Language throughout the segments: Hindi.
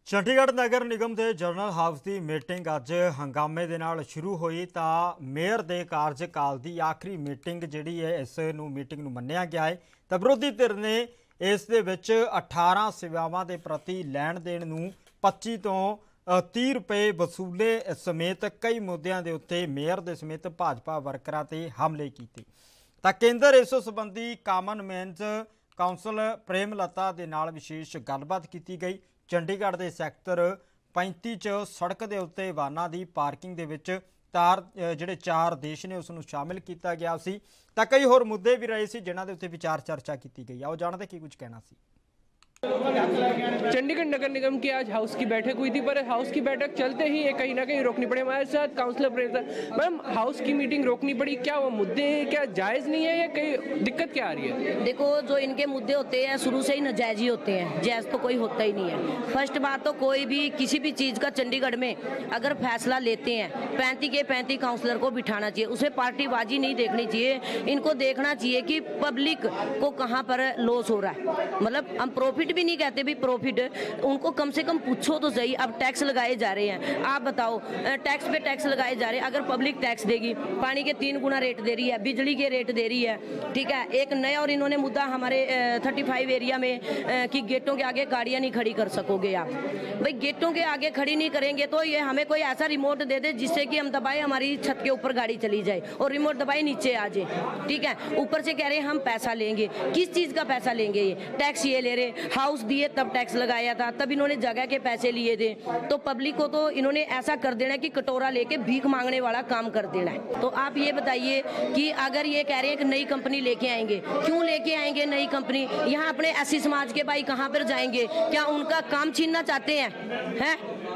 ਚੰਡੀਗੜ੍ਹ ਨਗਰ ਨਿਗਮ ਦੇ ਜਨਰਲ ਹਾਊਸ ਦੀ ਮੀਟਿੰਗ ਅੱਜ ਹੰਗਾਮੇ ਦੇ ਨਾਲ ਸ਼ੁਰੂ ਹੋਈ ਤਾਂ ਮੇਅਰ ਦੇ ਕਾਰਜਕਾਲ ਦੀ ਆਖਰੀ ਮੀਟਿੰਗ ਜਿਹੜੀ ਹੈ ਇਸ ਨੂੰ ਮੀਟਿੰਗ ਨੂੰ ਮੰਨਿਆ ਗਿਆ ਹੈ ਤਾਂ ਵਿਰੋਧੀ ਧਿਰ ਨੇ ਇਸ ਦੇ ਵਿੱਚ 18 ਸੇਵਾਵਾਂ ਦੇ ਪ੍ਰਤੀ ਲੈਣ ਦੇਣ ਨੂੰ 25 ਤੋਂ 30 रुपए वसूले समेत कई मुद्दों के उत्ते मेयर के समेत भाजपा वर्करां ते हमले किए तां केंद्र इस संबंधी कामनवेल्थ काउंसल प्रेमलता के नाल विशेष गलबात की गई। चंडीगढ़ के सैक्टर 35 च सड़क के उत्ते वाहनों की पार्किंग दे विच ਜਿਹੜੇ 4 देश ने उसनूं शामिल किया गया सी तां कई होर मुद्दे भी रहे सी जिन्हां दे उत्ते विचार चर्चा की गई। आओ जानते की कुछ कहना सी। चंडीगढ़ नगर निगम की आज हाउस की बैठक हुई थी, पर हाउस की बैठक चलते ही कहीं ना कहीं रोकनी पड़ी। हमारे साथ काउंसलर प्रेमलता मैम, हाउस की मीटिंग रोकनी पड़ी, क्या वो मुद्दे क्या जायज़ नहीं है या कहीं दिक्कत क्या आ रही है? देखो, जो इनके मुद्दे होते हैं शुरू से ही नाजायज ही होते हैं, जायज़ तो कोई होता ही नहीं है। फर्स्ट बात तो कोई भी किसी भी चीज़ का चंडीगढ़ में अगर फैसला लेते हैं 35 के 35 काउंसलर को बिठाना चाहिए, उसे पार्टीबाजी नहीं देखनी चाहिए। इनको देखना चाहिए कि पब्लिक को कहाँ पर लॉस हो रहा है। मतलब हम प्रॉफिट भी नहीं कहते, भी प्रॉफिट उनको कम से कम पूछो तो सही। अब टैक्स लगाए जा रहे हैं, आप बताओ, टैक्स पे टैक्स लगाए जा रहे हैं। अगर पब्लिक टैक्स देगी, पानी के 3 गुना रेट दे रही है, बिजली के रेट दे रही है, ठीक है। एक नया और इन्होंने मुद्दा हमारे 35 एरिया में कि गेटों के आगे गाड़ियां नहीं खड़ी कर सकोगे आप। भाई गेटों के आगे खड़ी नहीं करेंगे तो ये हमें कोई ऐसा रिमोट दे दे जिससे कि हम दबाए हमारी छत के ऊपर गाड़ी चली जाए और रिमोट दबाए नीचे आ जाए, ठीक है। ऊपर से कह रहे हैं हम पैसा लेंगे, किस चीज़ का पैसा लेंगे? ये टैक्स ये ले रहे, हाउस दिए तब टैक्स लगाया था, तब इन्होंने जगह के पैसे लिए थे। तो पब्लिक को तो इन्होंने ऐसा कर देना है कि कटोरा लेके भीख मांगने वाला काम कर देना है। तो आप ये बताइए कि अगर ये कह रहे हैं कि नई कंपनी लेके आएंगे, क्यों लेके आएंगे नई कंपनी? यहाँ अपने एससी समाज के भाई कहाँ पर जाएंगे? क्या उनका काम छीनना चाहते हैं?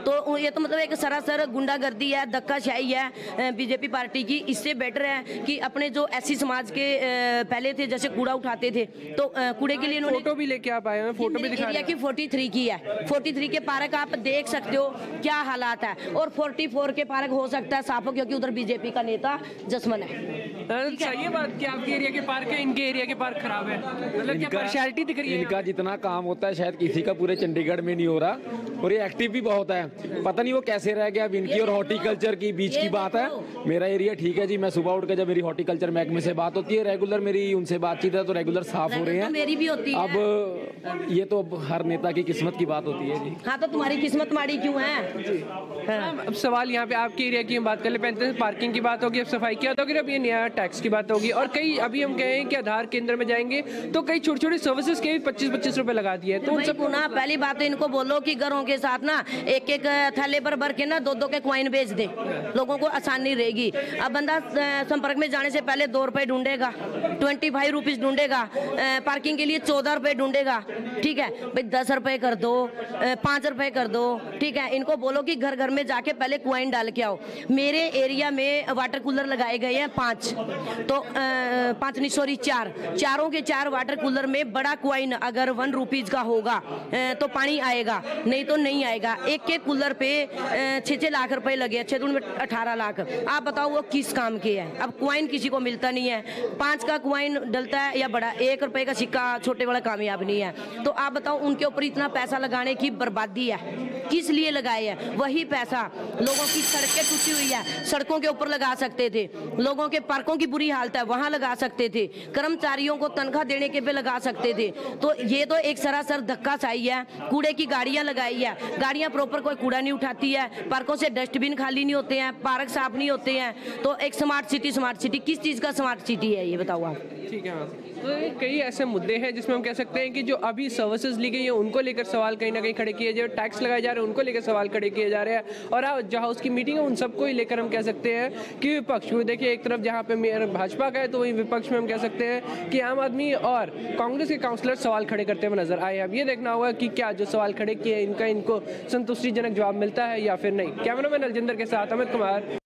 तो ये तो मतलब एक सरासर गुंडागर्दी है, धक्काशाही है बीजेपी पार्टी की। इससे बेटर है कि अपने जो एससी समाज के पहले थे, जैसे कूड़ा उठाते थे, तो कूड़े के लिए इन्होंने फोटो भी लेके आप आए हैं, फोटो भी दिखा रहे हैं कि 43 की है, 43 के पार्क आप देख सकते हो क्या हालात है, और 44 के पार्क हो सकता है साफ हो, क्योंकि उधर बीजेपी का नेता जसमन है। सही है बात कि आपके एरिया के पार्क है, इनके एरिया के पार्क खराब है, मतलब क्या पार्शियलिटी दिख रही है? इनका जितना काम होता है शायद किसी का पूरे चंडीगढ़ में नहीं हो रहा, और ये एक्टिव भी बहुत है। पता नहीं वो कैसे रह गया। अब इनकी और हॉर्टिकल्चर की बीच की बात है। मेरा एरिया ठीक है जी, मैं सुबह उठ के जब मेरी हॉर्टिकल्चर महकमे से बात होती है, रेगुलर मेरी उनसे बातचीत है, तो रेगुलर साफ हो रहे हैं। मेरी भी होती है। अब ये तो अब हर नेता की किस्मत की बात होती है जी। हाँ, तो तुम्हारी किस्मत माड़ी क्यों है? हाँ। अब सवाल यहाँ पे आपके एरिया की हम बात कर ले, 35 पार्किंग की बात होगी, अब सफाई की बात होगी, अब ये नया टैक्स की बात होगी, और कई अभी हम कहें कि आधार केंद्र में जाएंगे तो कई छोटी छोटी सर्विसेज के भी 25-25 रुपए लगा दिए। तो उन सब ना, पहली बात तो इनको बोलो कि घरों के साथ ना एक एक थैले पर भर के ना 2-2 के कॉइन बेच दे, लोगों को आसानी रहेगी। अब बंदा संपर्क में जाने से पहले 2 रुपए ढूंढेगा, 25 रुपीज ढूंढेगा, पार्किंग के लिए 14 रुपए ढूंढेगा, ठीक है। भाई 10 रुपए कर दो, 5 रुपए कर दो, ठीक है। इनको बोलो कि घर घर में जाके पहले कॉइन डाल के आओ। मेरे एरिया में वाटर कूलर लगाए गए हैं 5, तो 5 नहीं सॉरी 4, चारों के 4 वाटर कूलर में बड़ा कॉइन अगर 1 रुपीज का होगा तो पानी आएगा, नहीं तो नहीं आएगा। एक एक कूलर पे 6-6 लाख रुपए लगे, 6 में 18 लाख। आप बताओ वो किस काम के हैं? अब क्वाइन किसी को मिलता नहीं है, 5 का क्वाइन डलता है या बड़ा, 1 रुपए का सिक्का छोटे वाला कामयाब नहीं है। तो आप बताओ उनके ऊपर इतना पैसा लगाने की बर्बादी है, किस लिए लगाए हैं? वही पैसा लोगों की सड़कें टूटी हुई है, सड़कों के ऊपर लगा सकते थे, लोगों के पार्कों की बुरी हालत है वहां लगा सकते थे, कर्मचारियों को तनख्वाह देने के पे लगा सकते थे। तो ये तो एक सरासर धक्काशाही है। कूड़े की गाड़ियां लगाई है, गाड़ियां प्रॉपर कोई कूड़ा नहीं उठाती है, पार्कों से डस्टबिन खाली नहीं होते हैं, पार्क साफ नहीं होते हैं। तो एक स्मार्ट सिटी किस चीज़ का स्मार्ट सिटी है ये बताओ आप? ठीक है। तो कई ऐसे मुद्दे हैं जिसमें हम कह सकते हैं कि जो अभी सर्विसेज ली गई है उनको लेकर सवाल कहीं ना कहीं खड़े किए जा रहे हैं, टैक्स लगाए जा रहे हैं उनको लेकर सवाल खड़े किए जा रहे हैं, और जो हाउस की मीटिंग है उन सबको ही लेकर हम कह सकते हैं कि विपक्ष को देखिए, एक तरफ जहाँ पे मेयर भाजपा का है तो वहीं विपक्ष में हम कह सकते हैं कि आम आदमी और कांग्रेस के काउंसलर सवाल खड़े करते हुए नजर आए। अब ये देखना होगा कि क्या जो सवाल खड़े किए इनको संतुष्टिजनक जवाब मिलता है या फिर नहीं। कैमरामैन अलजिंदर के साथ अमित कुमार,